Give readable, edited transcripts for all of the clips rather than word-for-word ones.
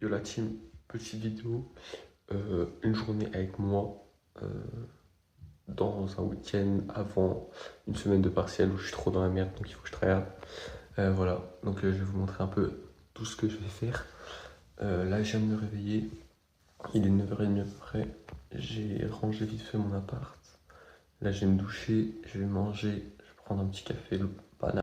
Yo la team, petite vidéo, une journée avec moi dans un week-end avant une semaine de partiel où je suis trop dans la merde donc il faut que je travaille. Voilà, donc je vais vous montrer un peu tout ce que je vais faire. Là je viens de me réveiller, il est 9h30 à peu près, j'ai rangé vite fait mon appart. Là je vais me doucher, je vais manger, je vais prendre un petit café, le banane.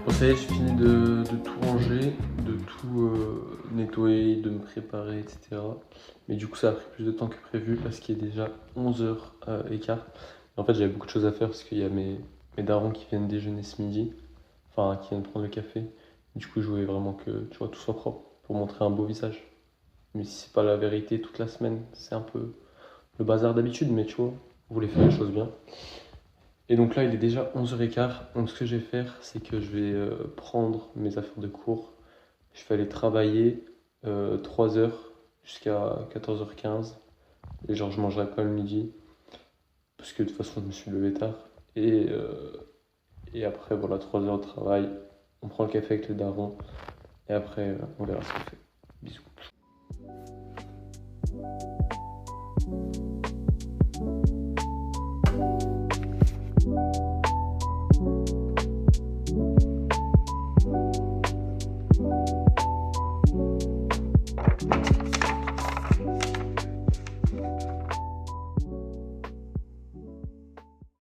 Bon, ça y est, j'ai fini de tout ranger, de tout nettoyer, de me préparer, etc. Mais du coup, ça a pris plus de temps que prévu parce qu'il est déjà 11h15. En fait, j'avais beaucoup de choses à faire parce qu'il y a mes darons qui viennent déjeuner ce midi, enfin, qui viennent prendre le café. Du coup, je voulais vraiment que tu vois, tout soit propre pour montrer un beau visage. Mais si c'est pas la vérité toute la semaine, c'est un peu le bazar d'habitude, mais tu vois, vous voulez faire les choses bien. Et donc là, il est déjà 11h15. Donc ce que je vais faire, c'est que je vais prendre mes affaires de cours. Je vais aller travailler 3 heures jusqu'à 14h15. Et genre, je mangerai pas le midi. Parce que de toute façon, je me suis levé tard. Et après, voilà, 3 heures de travail. On prend le café avec les darons. Et après, on verra ce qu'on fait. Bisous.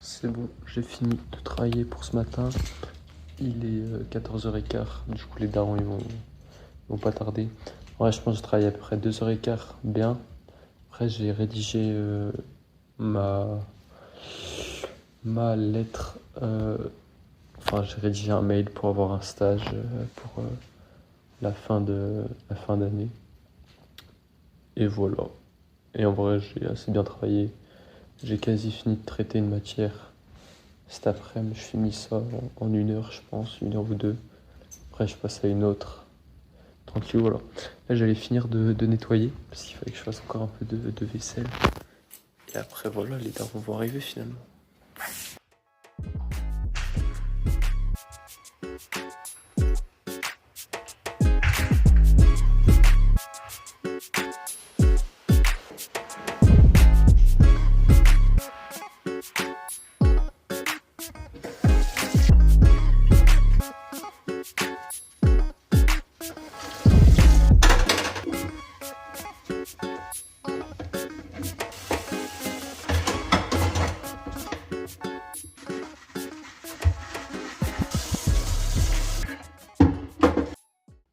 C'est bon, j'ai fini de travailler pour ce matin. Il est 14h15. Du coup, les darons, ils vont pas tarder. Ouais, je pense que je travaille à peu près 2h15 bien. Après, j'ai rédigé ma, ma lettre. Enfin, j'ai rédigé un mail pour avoir un stage pour la fin d'année. Et voilà. Et en vrai, j'ai assez bien travaillé. J'ai quasi fini de traiter une matière. Cet après-midi, je finis ça en 1 heure, je pense, 1 heure ou 2. Après, je passe à une autre. Tranquille, voilà. Là, j'allais finir de nettoyer parce qu'il fallait que je fasse encore un peu de vaisselle. Et après, voilà, les darons vont arriver finalement.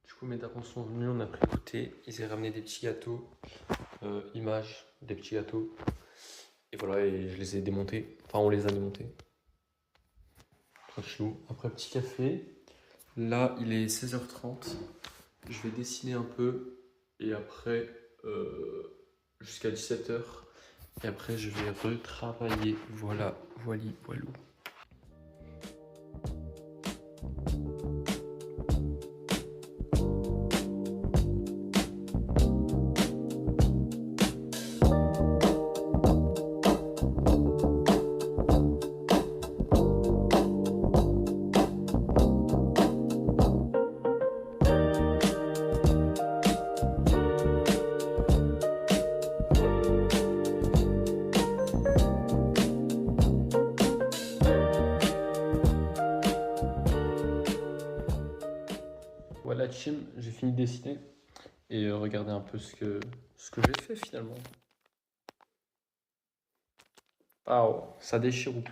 Du coup, mes darons sont venus, on a pris goûter. Ils ont ramené des petits gâteaux, images, des petits gâteaux. Et voilà, et je les ai démontés. Enfin, on les a démontés. Tranquillou. Après, petit café. Là, il est 16h30. Je vais dessiner un peu. Et après, jusqu'à 17h. Et après, je vais retravailler. Voilà, voili, voilou. Voilà, Chim, j'ai fini de dessiner. Et regardez un peu ce que j'ai fait finalement. Waouh, ça déchire ou pas?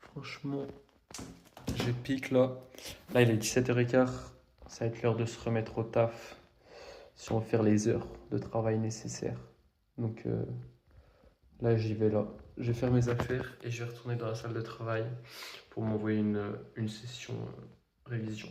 Franchement, je pique là. Là, il est 17h15. Ça va être l'heure de se remettre au taf si on veut faire les heures de travail nécessaires. Donc là, j'y vais là. Je vais faire mes affaires et je vais retourner dans la salle de travail pour m'envoyer une session révision.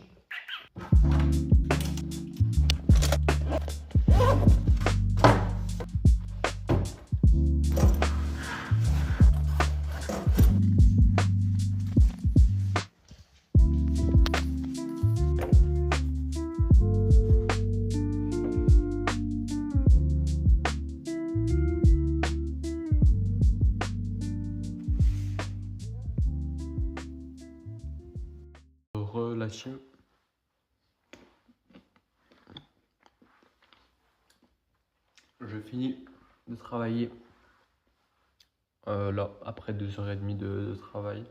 La team. Je finis de travailler là, après 2h30 de travail.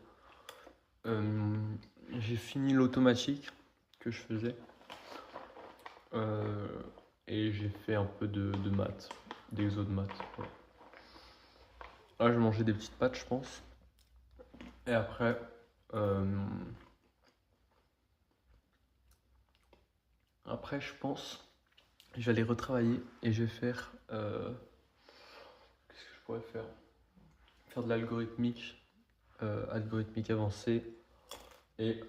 J'ai fini l'automatique que je faisais et j'ai fait un peu de maths, d'exo de maths. Ouais. Là, je mangeais des petites pâtes, je pense. Et après, je pense, je vais aller retravailler et je vais faire. Qu'est-ce que je pourrais faire? Faire de l'algorithmique, algorithmique avancée et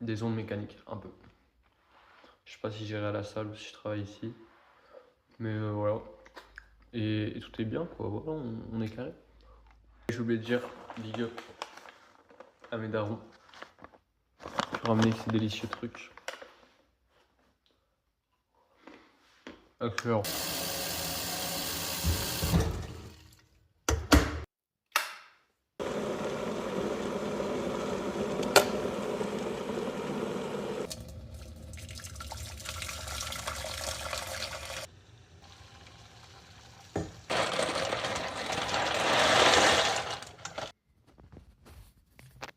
des ondes mécaniques, un peu. Je sais pas si j'irai à la salle ou si je travaille ici, mais voilà. Et tout est bien, quoi. Voilà, on est carré. J'ai oublié de dire big up à mes darons qui ont ramené ces délicieux trucs. Excellent.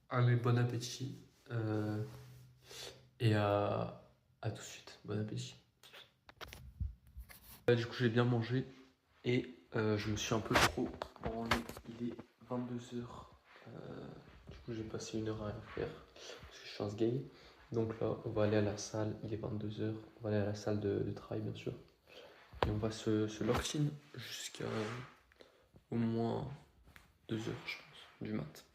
Allez, bon appétit. Et à tout de suite. Bon appétit. Du coup, j'ai bien mangé et je me suis un peu trop branlé. Il est 22h. Du coup, j'ai passé 1 heure à rien faire parce que je suis un gay. Donc là, on va aller à la salle. Il est 22h. On va aller à la salle de travail, bien sûr. Et on va se lock in jusqu'à au moins 2h, je pense, du mat.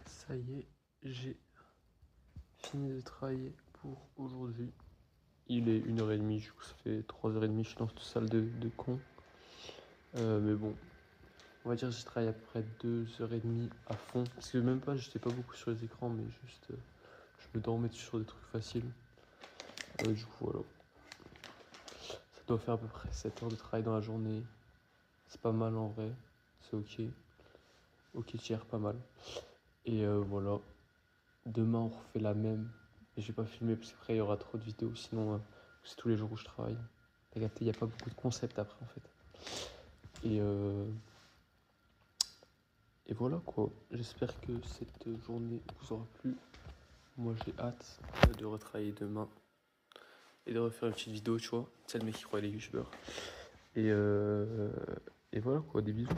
Ça y est, j'ai fini de travailler pour aujourd'hui. Il est 1h30, du coup ça fait 3h30, je suis dans cette salle de con. Mais bon, on va dire que j'ai travaillé à peu près 2h30 à fond. Parce que même pas, j'étais pas beaucoup sur les écrans, mais juste je me dormais dessus sur des trucs faciles. Du coup voilà. Ça doit faire à peu près 7 heures de travail dans la journée. C'est pas mal en vrai, c'est ok. Ok tiers, pas mal. Et voilà. Demain on refait la même. Et j'ai pas filmé parce qu'après il y aura trop de vidéos, sinon c'est tous les jours où je travaille. T'as capté, il n'y a pas beaucoup de concepts après en fait. Et voilà quoi. J'espère que cette journée vous aura plu. Moi j'ai hâte de retravailler demain et de refaire une petite vidéo, tu vois. C'est le mec qui croit les youtubeurs. Et voilà quoi, des bisous.